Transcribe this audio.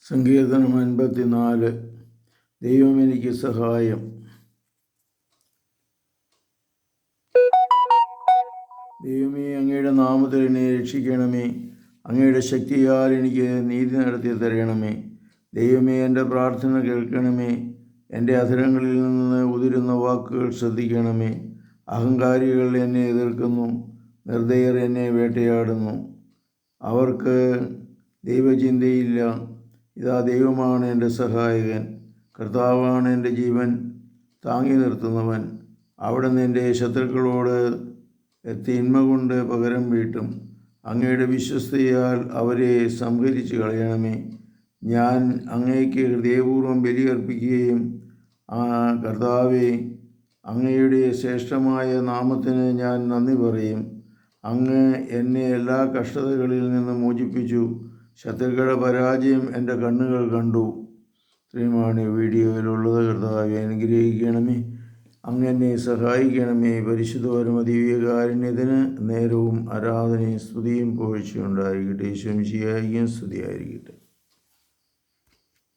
സങ്കീർത്തനം 54. ദൈവം എനിക്ക് സഹായം. ദൈവമേ, അങ്ങയുടെ നാമത്തിൽ എന്നെ രക്ഷിക്കണമേ. അങ്ങയുടെ ശക്തിയാൽ എനിക്ക് നീതി നടത്തി തരണമേ. ദൈവമേ, എൻ്റെ പ്രാർത്ഥന കേൾക്കണമേ. എൻ്റെ അധരങ്ങളിൽ നിന്ന് ഉതിരുന്ന വാക്കുകൾ ശ്രദ്ധിക്കണമേ. അഹങ്കാരികൾ എന്നെ എതിർക്കുന്നു, നിർദ്ദയർ എന്നെ വേട്ടയാടുന്നു. അവർക്ക് ദൈവചിന്തയില്ല. ഇതാ, ദൈവമാണ് എൻ്റെ സഹായകൻ. കർത്താവാണ് എൻ്റെ ജീവൻ താങ്ങി നിർത്തുന്നവൻ. അവിടുന്ന് എൻ്റെ ശത്രുക്കളോട് തിന്മ കൊണ്ട് പകരം വീട്ടും. അങ്ങയുടെ വിശ്വസ്തയാൽ അവരെ സംഹരിച്ച് കളയണമേ. ഞാൻ അങ്ങയ്ക്ക് ഹൃദയപൂർവ്വം ബലിയർപ്പിക്കുകയും കർത്താവേ, അങ്ങയുടെ ശ്രേഷ്ഠമായ നാമത്തിന് ഞാൻ നന്ദി പറയും. അങ്ങ് എന്നെ എല്ലാ കഷ്ടതകളിൽ നിന്ന് മോചിപ്പിച്ചു. ശത്രുക്കളുടെ പരാജയം എൻ്റെ കണ്ണുകൾ കണ്ടു. ഇത്രയുമാണ് ഈ വീഡിയോയിലുള്ളത്. കർത്താവെ, അനുഗ്രഹിക്കണമേ. അങ്ങ് എന്നെ സഹായിക്കണമേ. പരിശുദ്ധ പരമദിവ്യകാരുണ്യത്തിന് നേരവും ആരാധനയും സ്തുതിയും പുകഴ്ചയും ഉണ്ടായിരിക്കട്ടെ. ഈശോ മിശിഹായ്ക്കും സ്തുതിയായിരിക്കട്ടെ.